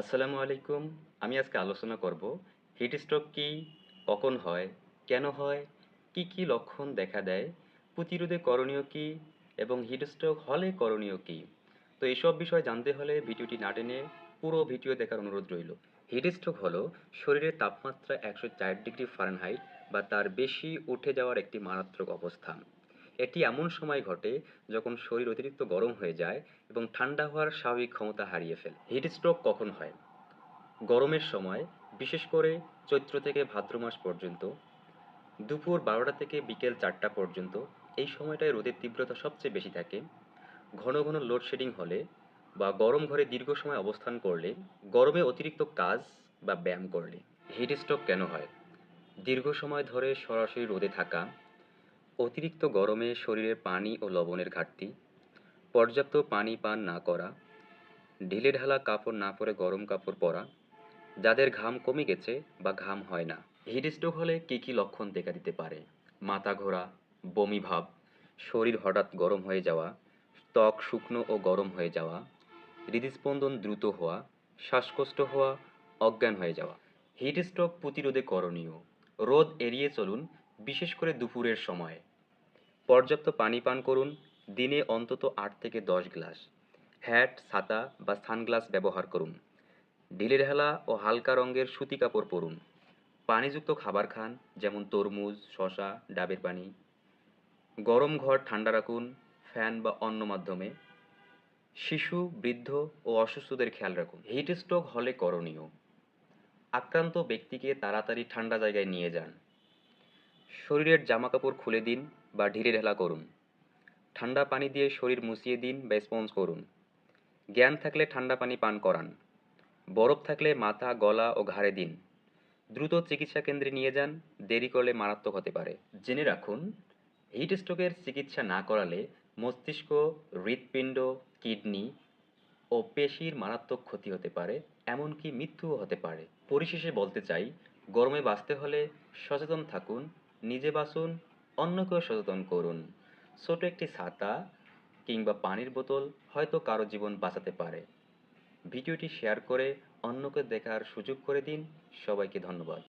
আসসালামু আলাইকুম। আমি আজকে আলোচনা করব হিট স্ট্রোক কি, কখন হয়, কেন হয়, কি কি লক্ষণ দেখা দেয়, প্রতিরোধে করণীয় কি এবং হিট স্ট্রোক হলে করণীয় কি। তো এসব বিষয় জানতে হলে ভিডিওটি না টেনে পুরো ভিডিও দেখার অনুরোধ রইল। হিট স্ট্রোক হলো শরীরের তাপমাত্রা 104 ডিগ্রি ফারেনহাইট বা তার বেশি উঠে যাওয়ার একটি মারাত্মক অবস্থান। এটি এমন সময় ঘটে যখন শরীর অতিরিক্ত গরম হয়ে যায় এবং ঠান্ডা হওয়ার স্বাভাবিক ক্ষমতা হারিয়ে ফেলে। হিট স্ট্রোক কখন হয়? গরমের সময়, বিশেষ করে চৈত্র থেকে ভাদ্র মাস পর্যন্ত, দুপুর 12টা থেকে বিকেল 4টা পর্যন্ত এই সময়টায় রোদের তীব্রতা সবচেয়ে বেশি থাকে। ঘন ঘন লোডশেডিং হলে বা গরম ঘরে দীর্ঘ সময় অবস্থান করলে, গরমে অতিরিক্ত কাজ বা ব্যায়াম করলে। হিট স্ট্রোক কেন হয়? দীর্ঘ সময় ধরে সরাসরি রোদে থাকা, অতিরিক্ত গরমে শরীরে পানি ও লবণের ঘাটতি, পর্যাপ্ত পানি পান না করা, ঢিলেঢালা কাপড় না পরে গরম কাপড় পরা, যাদের ঘাম কমে গেছে বা ঘাম হয় না। হিট স্ট্রোক হলে কী কী লক্ষণ দেখা দিতে পারে? মাথা ঘোরা, বমি ভাব, শরীর হঠাৎ গরম হয়ে যাওয়া, ত্বক শুকনো ও গরম হয়ে যাওয়া, হৃদস্পন্দন দ্রুত হওয়া, শ্বাসকষ্ট হওয়া, অজ্ঞান হয়ে যাওয়া। হিট স্ট্রোক প্রতিরোধে করণীয়: রোদ এড়িয়ে চলুন, বিশেষ করে দুপুরের সময়। পর্যাপ্ত পানি পান করুন, দিনে অন্তত 8 থেকে 10 গ্লাস। হ্যাট, ছাতা বা সানগ্লাস ব্যবহার করুন। ঢিলেঢালা ও হালকা রঙের সুতি কাপড় পরুন। পানিযুক্ত খাবার খান, যেমন তরমুজ, শসা, ডাবের পানি। গরম ঘর ঠান্ডা রাখুন, ফ্যান বা অন্য মাধ্যমে। শিশু, বৃদ্ধ ও অসুস্থদের খেয়াল রাখুন। হিট স্ট্রোক হলে করণীয়: আক্রান্ত ব্যক্তিকে তাড়াতাড়ি ঠান্ডা জায়গায় নিয়ে যান। শরীরের জামাকাপড় খুলে দিন বা ঢিলেঢালা করুন। ঠান্ডা পানি দিয়ে শরীর মুছিয়ে দিন বা স্পঞ্জ করুন। জ্ঞান থাকলে ঠান্ডা পানি পান করান। বরফ থাকলে মাথা, গলা ও ঘাড়ে দিন। দ্রুত চিকিৎসা কেন্দ্রে নিয়ে যান, দেরি করলে মারাত্মক হতে পারে। জেনে রাখুন, হিট স্ট্রোকের চিকিৎসা না করালে মস্তিষ্ক, হৃৎপিণ্ড, কিডনি ও পেশির মারাত্মক ক্ষতি হতে পারে, এমনকি মৃত্যুও হতে পারে। পরিশেষে বলতে চাই, গরমে বাঁচতে হলে সচেতন থাকুন, নিজে বাঁচুন, অন্যকেও সচেতন করুন। ছোট একটি ছাতা কিংবা পানির বোতল হয়তো কারো জীবন বাঁচাতে পারে। ভিডিওটি শেয়ার করে অন্যকে দেখার সুযোগ করে দিন। সবাইকে ধন্যবাদ।